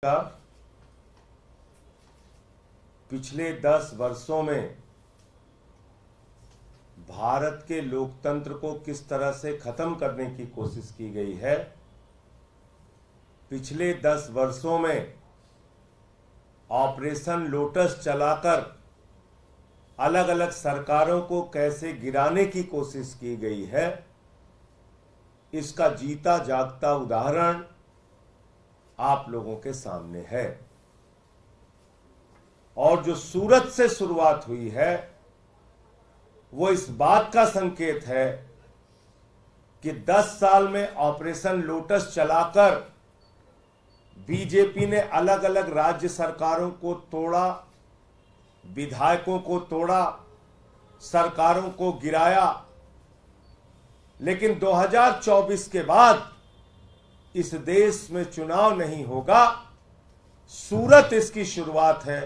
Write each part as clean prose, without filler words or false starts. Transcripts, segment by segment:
का पिछले 10 वर्षों में भारत के लोकतंत्र को किस तरह से खत्म करने की कोशिश की गई है। पिछले 10 वर्षों में ऑपरेशन लोटस चलाकर अलग अलग सरकारों को कैसे गिराने की कोशिश की गई है, इसका जीता जागता उदाहरण आप लोगों के सामने है। और जो सूरत से शुरुआत हुई है वो इस बात का संकेत है कि 10 साल में ऑपरेशन लोटस चलाकर बीजेपी ने अलग अलग राज्य सरकारों को तोड़ा, विधायकों को तोड़ा, सरकारों को गिराया। लेकिन 2024 के बाद इस देश में चुनाव नहीं होगा। सूरत इसकी शुरुआत है।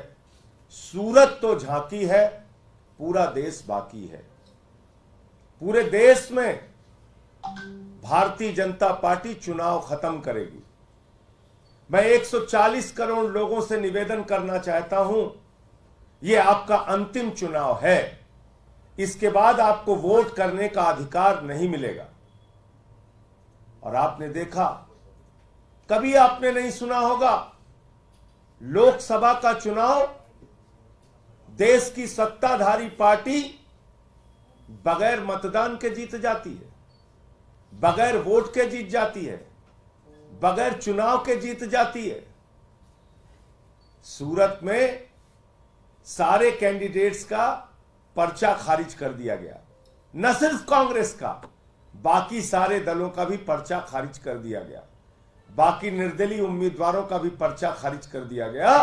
सूरत तो झांकी है, पूरा देश बाकी है। पूरे देश में भारतीय जनता पार्टी चुनाव खत्म करेगी। मैं 140 करोड़ लोगों से निवेदन करना चाहता हूं, यह आपका अंतिम चुनाव है। इसके बाद आपको वोट करने का अधिकार नहीं मिलेगा। और आपने देखा, कभी आपने नहीं सुना होगा, लोकसभा का चुनाव देश की सत्ताधारी पार्टी बगैर मतदान के जीत जाती है, बगैर वोट के जीत जाती है, बगैर चुनाव के जीत जाती है। सूरत में सारे कैंडिडेट्स का पर्चा खारिज कर दिया गया। न सिर्फ कांग्रेस का, बाकी सारे दलों का भी पर्चा खारिज कर दिया गया। बाकी निर्दलीय उम्मीदवारों का भी पर्चा खारिज कर दिया गया।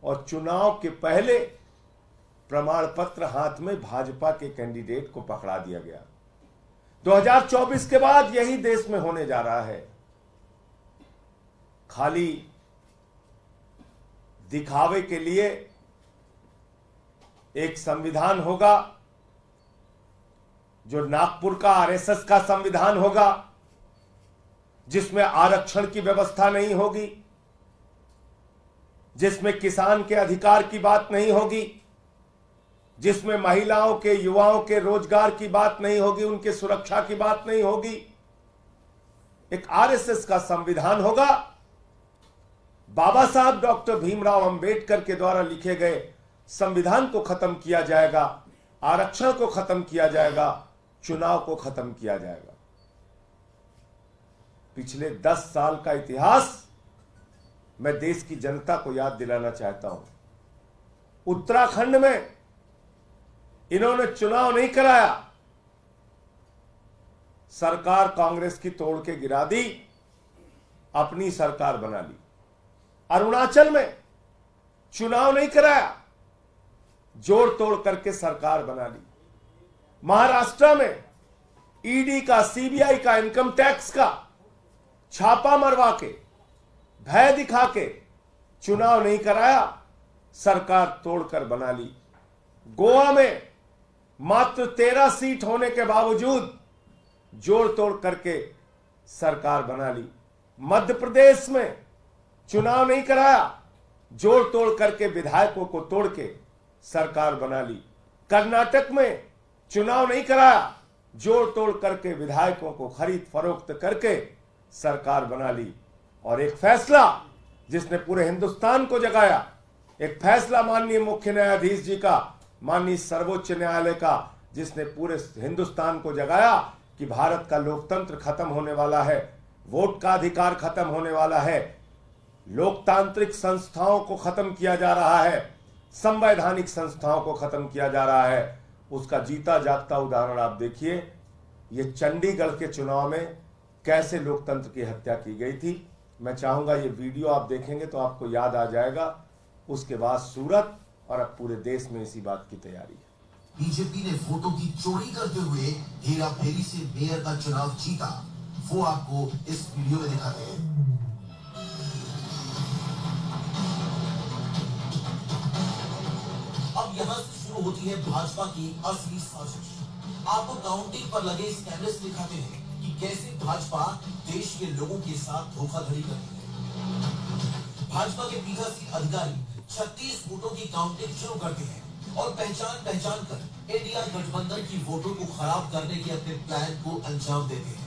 और चुनाव के पहले प्रमाण पत्र हाथ में भाजपा के कैंडिडेट को पकड़ा दिया गया। 2024 के बाद यही देश में होने जा रहा है। खाली दिखावे के लिए एक संविधान होगा जो नागपुर का आरएसएस का संविधान होगा, जिसमें आरक्षण की व्यवस्था नहीं होगी, जिसमें किसान के अधिकार की बात नहीं होगी, जिसमें महिलाओं के, युवाओं के रोजगार की बात नहीं होगी, उनके सुरक्षा की बात नहीं होगी। एक आरएसएस का संविधान होगा। बाबा साहब डॉक्टर भीमराव अंबेडकर के द्वारा लिखे गए संविधान को खत्म किया जाएगा, आरक्षण को खत्म किया जाएगा, चुनाव को खत्म किया जाएगा। पिछले 10 साल का इतिहास मैं देश की जनता को याद दिलाना चाहता हूं। उत्तराखंड में इन्होंने चुनाव नहीं कराया, सरकार कांग्रेस की तोड़ के गिरा दी, अपनी सरकार बना ली। अरुणाचल में चुनाव नहीं कराया, जोड़ तोड़ करके सरकार बना ली। महाराष्ट्र में ईडी का, सीबीआई का, इनकम टैक्स का छापा मरवा के, भय दिखा के चुनाव नहीं कराया, सरकार तोड़कर बना ली। गोवा में मात्र 13 सीट होने के बावजूद जोड़ तोड़ करके सरकार बना ली। मध्य प्रदेश में चुनाव नहीं कराया, जोड़ तोड़ करके विधायकों को तोड़ के सरकार बना ली। कर्नाटक में चुनाव नहीं कराया, जोड़ तोड़ करके विधायकों को खरीद फरोख्त करके सरकार बना ली। और एक फैसला जिसने पूरे हिंदुस्तान को जगाया, एक फैसला माननीय मुख्य न्यायाधीश जी का, माननीय सर्वोच्च न्यायालय का, जिसने पूरे हिंदुस्तान को जगाया कि भारत का लोकतंत्र खत्म होने वाला है, वोट का अधिकार खत्म होने वाला है, लोकतांत्रिक संस्थाओं को खत्म किया जा रहा है, संवैधानिक संस्थाओं को खत्म किया जा रहा है। उसका जीता जागता उदाहरण आप देखिए। ये चंडीगढ़ के चुनाव में कैसे लोकतंत्र की हत्या की गई थी। मैं चाहूंगा ये वीडियो आप देखेंगे तो आपको याद आ जाएगा। उसके बाद सूरत, और अब पूरे देश में इसी बात की तैयारी है। बीजेपी ने वोटों की चोरी करते हुए हेरा फेरी से मेयर का चुनाव जीता, वो आपको इस वीडियो में दिखाते हैं। अब यहां से शुरू होती है भाजपा की असली साजिश। आपको काउंटिंग पर लगे इस कैमरे से दिखाते हैं कि कैसे भाजपा देश के लोगों के साथ धोखाधड़ी करती है। भाजपा के पीठासीन अधिकारी 36 वोटों की काउंटिंग शुरू करते हैं और पहचान कर इंडिया गठबंधन की वोटों को खराब करने के अपने प्लान को अंजाम देते हैं।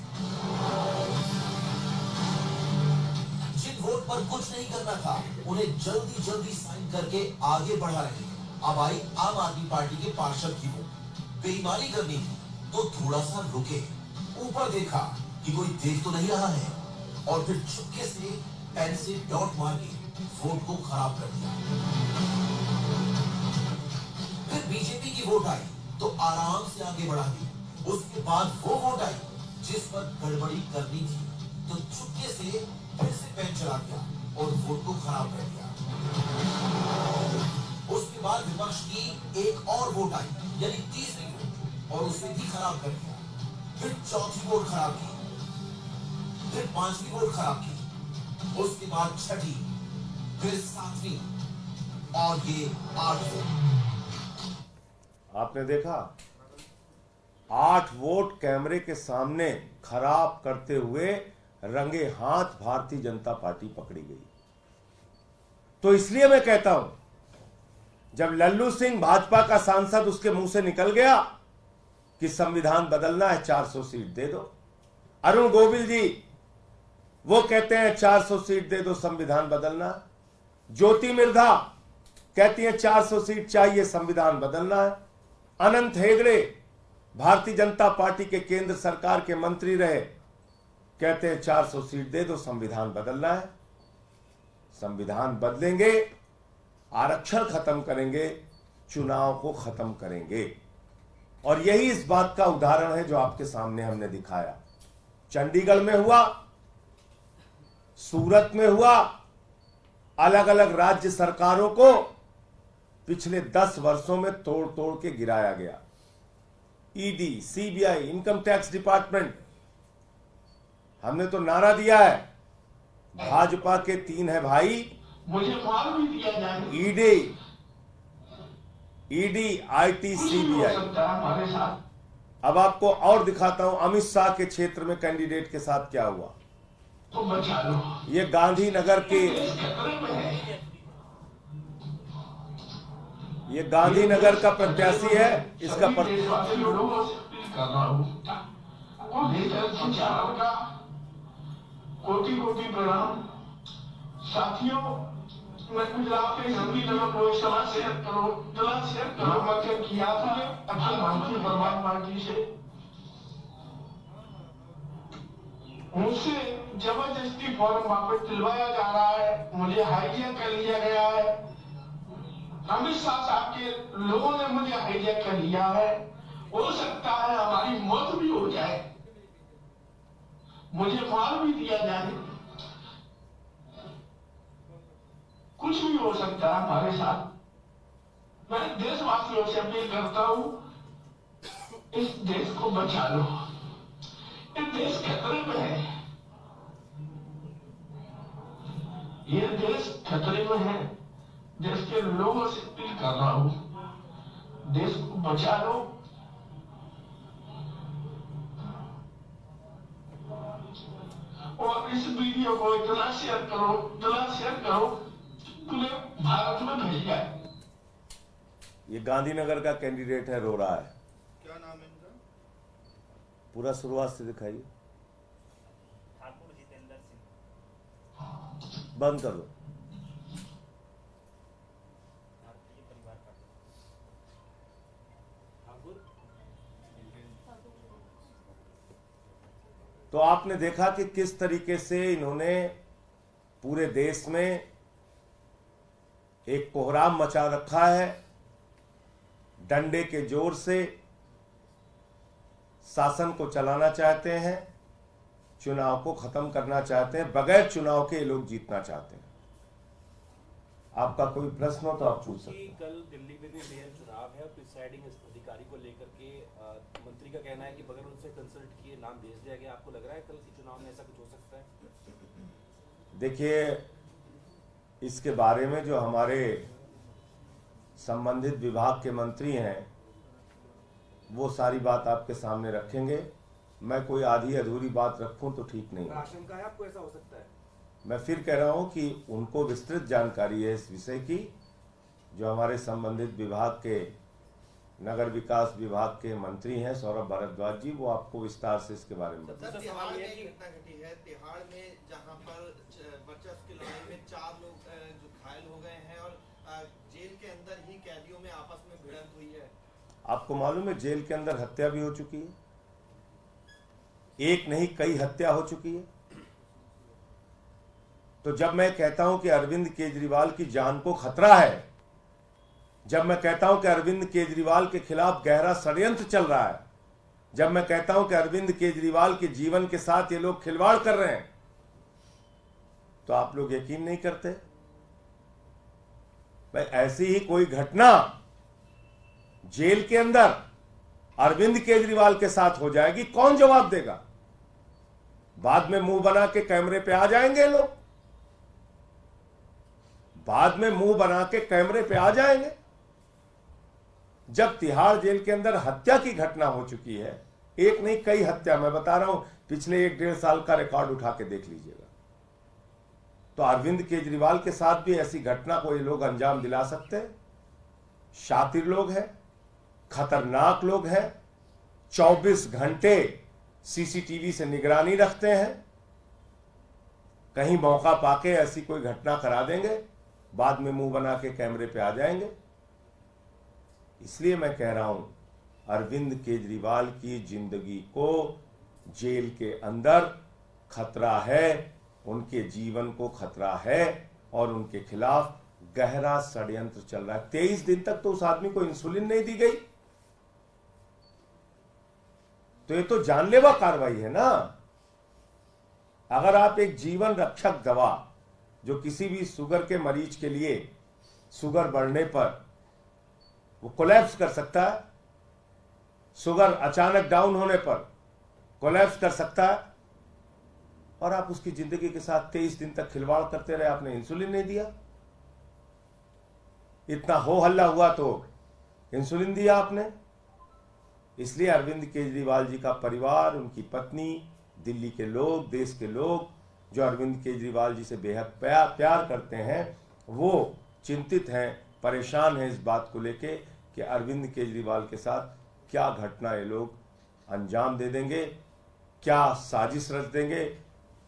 जिन वोट पर कुछ नहीं करना था उन्हें जल्दी साइन करके आगे बढ़ा रहे हैं। अब आई आम आदमी पार्टी के पार्षद की वोट। बेईमानी करनी थी तो थोड़ा सा रुके, ऊपर देखा कि कोई देख तो नहीं रहा है और फिर चुपके से पेन से डॉट मार के वोट को खराब कर दिया। फिर बीजेपी की वोट आई तो आराम से आगे बढ़ा दी। उसके बाद वो वोट आई जिस पर गड़बड़ी करनी थी तो चुपके से फिर से पेन चला दिया और वोट को खराब कर दिया। उसके बाद विपक्ष की एक और वोट आई, यानी तीसरी वोट, और उसे भी खराब कर दिया। फिर चौथी वोट खराब की, फिर पांचवी वोट खराब की, उसके बाद छठी, फिर सातवीं और ये 8 वोट। आपने देखा 8 वोट कैमरे के सामने खराब करते हुए रंगे हाथ भारतीय जनता पार्टी पकड़ी गई। तो इसलिए मैं कहता हूं, जब लल्लू सिंह भाजपा का सांसद उसके मुंह से निकल गया कि संविधान बदलना है, 400 सीट दे दो। अरुण गोविल जी वो कहते हैं 400 सीट दे दो, संविधान बदलना। ज्योति मिर्धा कहती है 400 सीट चाहिए, संविधान बदलना है। अनंत हेगड़े भारतीय जनता पार्टी के केंद्र सरकार के मंत्री रहे, कहते हैं 400 सीट दे दो, संविधान बदलना है। संविधान बदलेंगे, आरक्षण खत्म करेंगे, चुनाव को खत्म करेंगे। और यही इस बात का उदाहरण है जो आपके सामने हमने दिखाया। चंडीगढ़ में हुआ, सूरत में हुआ, अलग अलग राज्य सरकारों को पिछले 10 वर्षों में तोड़ तोड़ के गिराया गया। ED, CBI, income tax department, हमने तो नारा दिया है, भाजपा के 3 है भाई, मुझे माल भी दिया जाए। ED, IT, CBI. हमारे साथ अब आपको और दिखाता हूं अमित शाह के क्षेत्र में कैंडिडेट के साथ क्या हुआ। तो बचा लो। ये गांधीनगर के, खतरे में है। ये गांधीनगर का प्रत्याशी है। इसका देशवासी लोगों से अपील कर रहा हूं, नेता संचालन का कोटि कोटि प्रणाम। साथियों, मैं गुजरात के गांधीनगर को इस तरह शेयर करो मंथन किया था अखिल भारतीय परमात्मा जी से। मुझसे जबरदस्ती फॉर्म वापस दिलवाया जा रहा है, मुझे हाईजैक कर लिया गया है। अमित शाह साहब के लोगों ने मुझे हाईजैक कर लिया है। हो सकता है हमारी मौत भी हो जाए, मुझे मार भी दिया जाए, कुछ भी हो सकता है हमारे साथ। मैं देशवासियों से अपील करता हूं, इस देश को बचा लो। ये देश खतरे में है, ये देश खतरे में है। देश के लोगों से अपील कर रहा हूं, देश को बचा लो। और इस वीडियो को इतना शेयर करो पूरे भारत में भेज जाए। ये गांधीनगर का कैंडिडेट है, रो रहा है। क्या नाम है इनका? पूरा शुरुआत से दिखाइए। ठाकुर जितेंद्र सिंह, बंद कर दो। भारतीय परिवार पार्टी। ठाकुर, तो आपने देखा कि किस तरीके से इन्होंने पूरे देश में एक कोहराम मचा रखा है। डंडे के जोर से शासन को चलाना चाहते हैं, चुनाव को खत्म करना चाहते हैं, बगैर चुनाव के ये लोग जीतना चाहते हैं। आपका कोई प्रश्न हो तो आप पूछ सकते हैं। कल दिल्ली में भी मेयर चुनाव है, प्रिसाइडिंग अधिकारी को लेकर के मंत्री का कहना है कि बगैर उनसे कंसल्ट किए नाम भेज दिया गया। आपको लग रहा है कल के चुनाव में ऐसा कुछ हो सकता है? देखिए, इसके बारे में जो हमारे संबंधित विभाग के मंत्री हैं वो सारी बात आपके सामने रखेंगे। मैं कोई आधी अधूरी बात रखूं तो ठीक नहीं है। आशंका है आपको ऐसा हो सकता है? मैं फिर कह रहा हूं कि उनको विस्तृत जानकारी है इस विषय की, जो हमारे संबंधित विभाग के नगर विकास विभाग के मंत्री हैं सौरभ भारद्वाज जी, वो आपको विस्तार से इसके बारे में बताएंगे। सर, तिहाड़ में एक घटना घटी है, तिहाड़ में जहां पर वर्चस्व की लड़ाई में 4 लोग जो घायल हो गए हैं और जेल के अंदर ही कैदियों में आपस में भिड़ंत हुई है। आपको मालूम है जेल के अंदर हत्या भी हो चुकी है, एक नहीं कई हत्या हो चुकी है। तो जब मैं कहता हूं कि अरविंद केजरीवाल की जान को खतरा है, जब मैं कहता हूं कि अरविंद केजरीवाल के खिलाफ गहरा षड्यंत्र चल रहा है, जब मैं कहता हूं कि अरविंद केजरीवाल के जीवन के साथ ये लोग खिलवाड़ कर रहे हैं, तो आप लोग यकीन नहीं करते। भाई ऐसी ही कोई घटना जेल के अंदर अरविंद केजरीवाल के साथ हो जाएगी, कौन जवाब देगा? बाद में मुंह बना के कैमरे पे आ जाएंगे लोग, बाद में मुंह बना के कैमरे पे आ जाएंगे। जब तिहाड़ जेल के अंदर हत्या की घटना हो चुकी है, एक नहीं कई हत्या, मैं बता रहा हूं पिछले 1-1.5 साल का रिकॉर्ड उठा के देख लीजिएगा, तो अरविंद केजरीवाल के साथ भी ऐसी घटना को ये लोग अंजाम दिला सकते हैं। शातिर लोग हैं, खतरनाक लोग हैं, 24 घंटे सीसीटीवी से निगरानी रखते हैं, कहीं मौका पाके ऐसी कोई घटना करा देंगे, बाद में मुंह बना के कैमरे पे आ जाएंगे। इसलिए मैं कह रहा हूं अरविंद केजरीवाल की जिंदगी को जेल के अंदर खतरा है, उनके जीवन को खतरा है और उनके खिलाफ गहरा षड्यंत्र चल रहा है। 23 दिन तक तो उस आदमी को इंसुलिन नहीं दी गई, तो ये तो जानलेवा कार्रवाई है ना। अगर आप एक जीवन रक्षक दवा जो किसी भी शुगर के मरीज के लिए शुगर बढ़ने पर वो कोलैप्स कर सकता है, शुगर अचानक डाउन होने पर कोलैप्स कर सकता है, और आप उसकी जिंदगी के साथ 23 दिन तक खिलवाड़ करते रहे, आपने इंसुलिन नहीं दिया। इतना हो हल्ला हुआ तो इंसुलिन दिया आपने। इसलिए अरविंद केजरीवाल जी का परिवार, उनकी पत्नी, दिल्ली के लोग, देश के लोग जो अरविंद केजरीवाल जी से बेहद प्यार करते हैं, वो चिंतित हैं, परेशान हैं इस बात को लेके कि अरविंद केजरीवाल के साथ क्या घटना ये लोग अंजाम दे देंगे, क्या साजिश रच देंगे,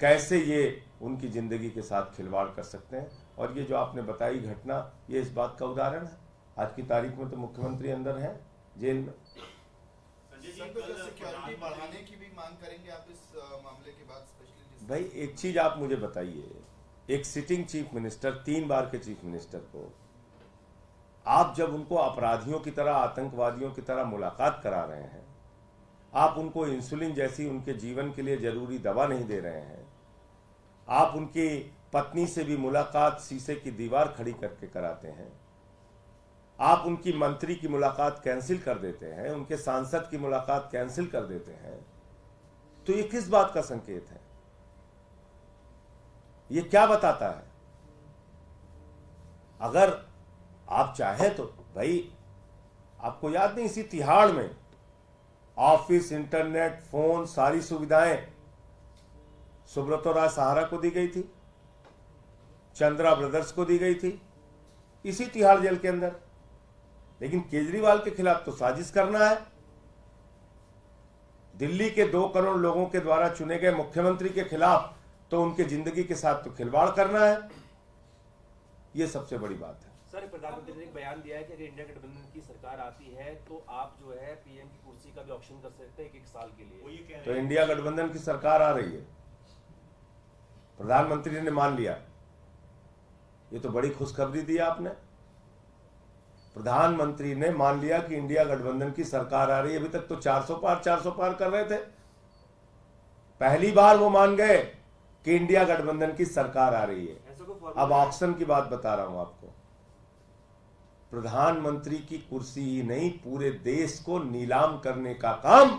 कैसे ये उनकी जिंदगी के साथ खिलवाड़ कर सकते हैं। और ये जो आपने बताई घटना, ये इस बात का उदाहरण है। आज की तारीख में तो मुख्यमंत्री अंदर हैं जेल में। सिक्योरिटी बढ़ाने की भी मांग करेंगे आप इस मामले के बाद? स्पेशली भाई एक चीज आप मुझे बताइए, एक सिटिंग चीफ मिनिस्टर, 3 बार के चीफ मिनिस्टर को आप जब उनको अपराधियों की तरह, आतंकवादियों की तरह मुलाकात करा रहे हैं, आप उनको इंसुलिन जैसी उनके जीवन के लिए जरूरी दवा नहीं दे रहे हैं, आप उनकी पत्नी से भी मुलाकात शीशे की दीवार खड़ी करके कराते हैं, आप उनकी मंत्री की मुलाकात कैंसिल कर देते हैं, उनके सांसद की मुलाकात कैंसिल कर देते हैं, तो ये किस बात का संकेत है? ये क्या बताता है? अगर आप चाहें तो भाई, आपको याद नहीं इसी तिहाड़ में ऑफिस, इंटरनेट, फोन, सारी सुविधाएं सुब्रतो राय सहारा को दी गई थी, चंद्रा ब्रदर्स को दी गई थी, इसी तिहाड़ जेल के अंदर। लेकिन केजरीवाल के खिलाफ तो साजिश करना है, दिल्ली के 2 करोड़ लोगों के द्वारा चुने गए मुख्यमंत्री के खिलाफ तो उनके जिंदगी के साथ तो खिलवाड़ करना है। यह सबसे बड़ी बात है। सर, प्रधानमंत्री ने एक बयान दिया है कि अगर इंडिया गठबंधन की सरकार आती है तो आप जो है पीएम की कुर्सी का भी ऑप्शन कर सकते हैं 1 साल के लिए। तो इंडिया गठबंधन की सरकार आ रही है, प्रधानमंत्री ने मान लिया, ये तो बड़ी खुशखबरी दी आपने। प्रधानमंत्री ने मान लिया कि इंडिया गठबंधन की सरकार आ रही है। अभी तक तो 400 पार कर रहे थे, पहली बार वो मान गए कि इंडिया गठबंधन की सरकार आ रही है। अब ऑप्शन की बात बता रहा हूं आपको, प्रधानमंत्री की कुर्सी ही नहीं, पूरे देश को नीलाम करने का काम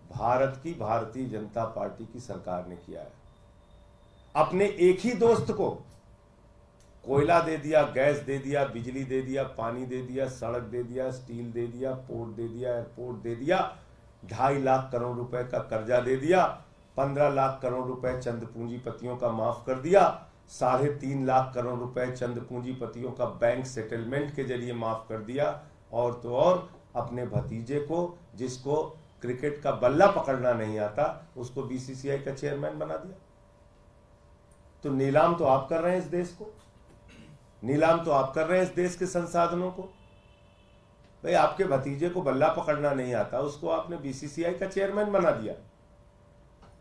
भारत की भारतीय जनता पार्टी की सरकार ने किया है। अपने एक ही दोस्त को कोयला दे दिया, गैस दे दिया, बिजली दे दिया, पानी दे दिया, सड़क दे दिया, स्टील दे दिया, पोर्ट दे दिया, एयरपोर्ट दे दिया, 2.5 लाख करोड़ रुपए का कर्जा दे दिया, 15 लाख करोड़ रुपए चंद पूंजीपतियों का माफ कर दिया, 3.5 लाख करोड़ रुपए चंद पूंजीपतियों का बैंक सेटलमेंट के जरिए माफ कर दिया, और तो और अपने भतीजे को, जिसको क्रिकेट का बल्ला पकड़ना नहीं आता, उसको बीसीसीआई का चेयरमैन बना दिया। तो नीलाम तो आप कर रहे हैं इस देश को, नीलाम तो आप कर रहे हैं इस देश के संसाधनों को। भाई आपके भतीजे को बल्ला पकड़ना नहीं आता, उसको आपने बीसीसीआई का चेयरमैन बना दिया।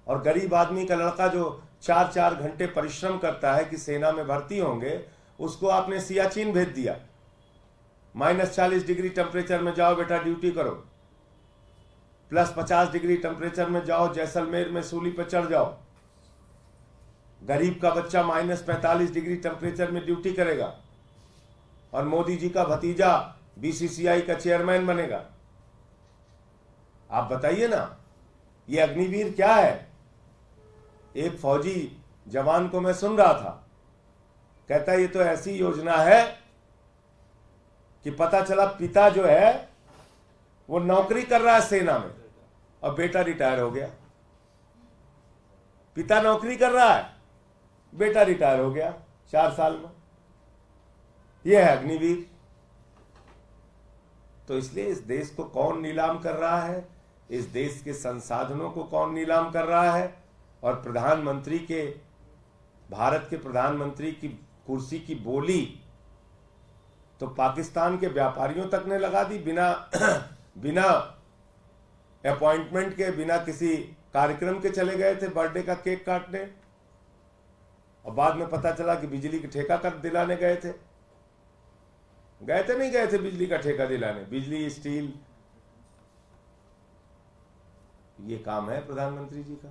और गरीब आदमी का लड़का जो 4-4 घंटे परिश्रम करता है कि सेना में भर्ती होंगे, उसको आपने सियाचिन भेज दिया। -40 डिग्री टेम्परेचर में जाओ बेटा ड्यूटी करो, +50 डिग्री टेम्परेचर में जाओ जैसलमेर में सूली पर चढ़ जाओ। गरीब का बच्चा -45 डिग्री टेम्परेचर में ड्यूटी करेगा, और मोदी जी का भतीजा बीसीसीआई का चेयरमैन बनेगा। आप बताइए ना, ये अग्निवीर क्या है? एक फौजी जवान को मैं सुन रहा था, कहता ये तो ऐसी योजना है कि पता चला पिता जो है वो नौकरी कर रहा है सेना में और बेटा रिटायर हो गया। पिता नौकरी कर रहा है, बेटा रिटायर हो गया 4 साल में। यह है अग्निवीर। तो इसलिए इस देश को कौन नीलाम कर रहा है, इस देश के संसाधनों को कौन नीलाम कर रहा है, और प्रधानमंत्री के, भारत के प्रधानमंत्री की कुर्सी की बोली तो पाकिस्तान के व्यापारियों तक ने लगा दी, बिना अपॉइंटमेंट के, बिना किसी कार्यक्रम के चले गए थे बर्थडे का केक काटने, और बाद में पता चला कि बिजली का ठेका कर दिलाने गए थे। नहीं गए थे बिजली का ठेका दिलाने, बिजली, स्टील, ये काम है प्रधानमंत्री जी का।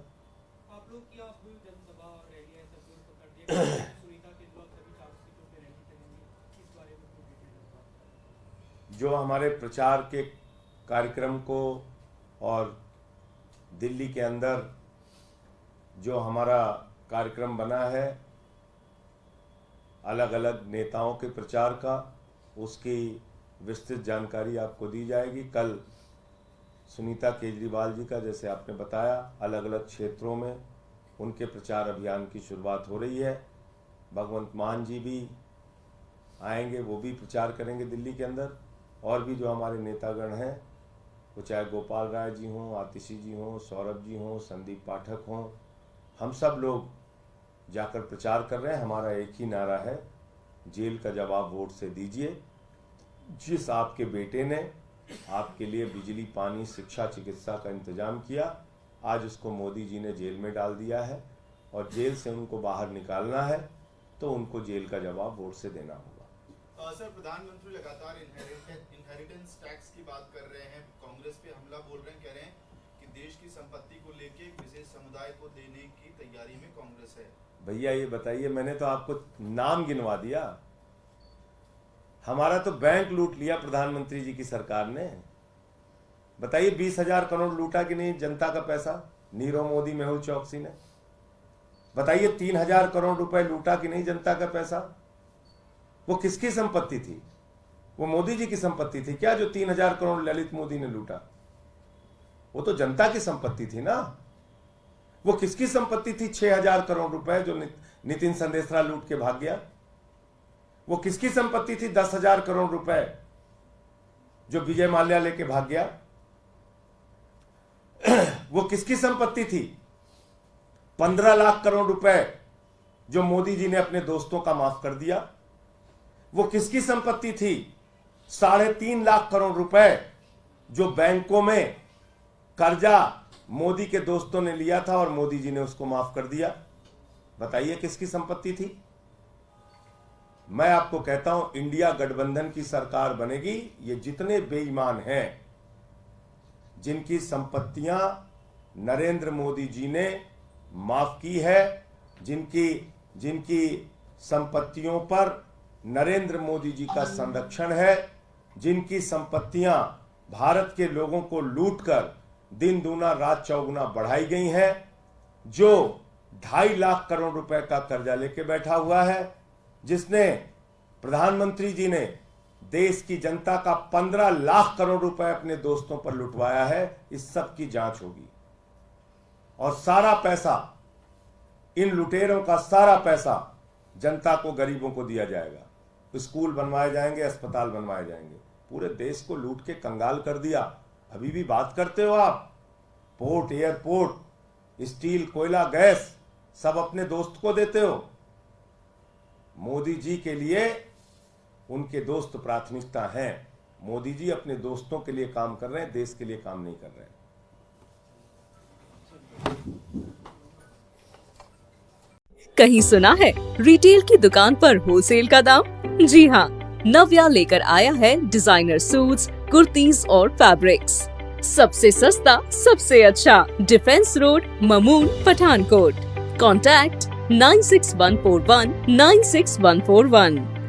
आप लोग की आप जनसभा और रैलियां सब कुछ तो कर दिया, सुनीता के लोग सभी 4 सीटों पे रैली करेंगे, इस बारे में कुछ डिटेल। जो हमारे प्रचार के कार्यक्रम को और दिल्ली के अंदर जो हमारा कार्यक्रम बना है अलग अलग नेताओं के प्रचार का, उसकी विस्तृत जानकारी आपको दी जाएगी। कल सुनीता केजरीवाल जी का, जैसे आपने बताया, अलग अलग क्षेत्रों में उनके प्रचार अभियान की शुरुआत हो रही है। भगवंत मान जी भी आएंगे, वो भी प्रचार करेंगे दिल्ली के अंदर। और भी जो हमारे नेतागण हैं, वो चाहे गोपाल राय जी हों, आतिशी जी हों, सौरभ जी हों, संदीप पाठक हों, हम सब लोग जाकर प्रचार कर रहे हैं। हमारा एक ही नारा है, जेल का जवाब वोट से दीजिए। जिस आपके बेटे ने आपके लिए बिजली, पानी, शिक्षा, चिकित्सा का इंतजाम किया, आज उसको मोदी जी ने जेल में डाल दिया है, और जेल से उनको बाहर निकालना है तो उनको जेल का जवाब वोट से देना होगा। सर, प्रधानमंत्री लगातार इनहेरिटेंस टैक्स की बात कर रहे हैं, कांग्रेस पे हमला बोल रहे हैं, कह रहे हैं कि देश की संपत्ति को लेके एक विशेष समुदाय को देने की तैयारी में कांग्रेस है। भैया ये बताइए, मैंने तो आपको नाम गिनवा दिया। हमारा तो बैंक लूट लिया प्रधानमंत्री जी की सरकार ने। बताइए 20,000 करोड़ लूटा कि नहीं जनता का पैसा, नीरव मोदी, मेहुल चौकसी ने। बताइए 3,000 करोड़ रुपए लूटा कि नहीं जनता का पैसा। वो किसकी संपत्ति थी? वो मोदी जी की संपत्ति थी क्या? जो 3,000 करोड़ ललित मोदी ने लूटा, वो तो जनता की संपत्ति थी ना। वो किसकी संपत्ति थी 6,000 करोड़ रुपए जो नितिन संदेशरा लूट के भाग गया? वो किसकी संपत्ति थी 10,000 करोड़ रुपए जो विजय माल्या लेके भाग गया? वो किसकी संपत्ति थी 15 लाख करोड़ रुपए जो मोदी जी ने अपने दोस्तों का माफ कर दिया? वो किसकी संपत्ति थी 3.5 लाख करोड़ रुपए जो बैंकों में कर्जा मोदी के दोस्तों ने लिया था और मोदी जी ने उसको माफ कर दिया? बताइए किसकी संपत्ति थी? मैं आपको कहता हूं, इंडिया गठबंधन की सरकार बनेगी। ये जितने बेईमान हैं, जिनकी संपत्तियां नरेंद्र मोदी जी ने माफ की है, जिनकी संपत्तियों पर नरेंद्र मोदी जी का संरक्षण है, जिनकी संपत्तियां भारत के लोगों को लूटकर दिन दूना रात चौगुना बढ़ाई गई हैं, जो 2.5 लाख करोड़ रुपए का कर्जा लेके बैठा हुआ है, जिसने प्रधानमंत्री जी ने देश की जनता का 15 लाख करोड़ रुपए अपने दोस्तों पर लुटवाया है, इस सब की जांच होगी। और सारा पैसा, इन लुटेरों का सारा पैसा जनता को, गरीबों को दिया जाएगा। स्कूल बनवाए जाएंगे, अस्पताल बनवाए जाएंगे। पूरे देश को लूट के कंगाल कर दिया। अभी भी बात करते हो आप? पोर्ट, एयरपोर्ट, स्टील, कोयला, गैस सब अपने दोस्त को देते हो। मोदी जी के लिए उनके दोस्त प्राथमिकता हैं। मोदी जी अपने दोस्तों के लिए काम कर रहे हैं, देश के लिए काम नहीं कर रहे हैं। कहीं सुना है रिटेल की दुकान पर होलसेल का दाम? जी हाँ, नव्या लेकर आया है डिजाइनर सूट्स, कुर्तीज और फैब्रिक्स। सबसे सस्ता, सबसे अच्छा, defence road, Mamun, Pathankot. Contact 96141 96141।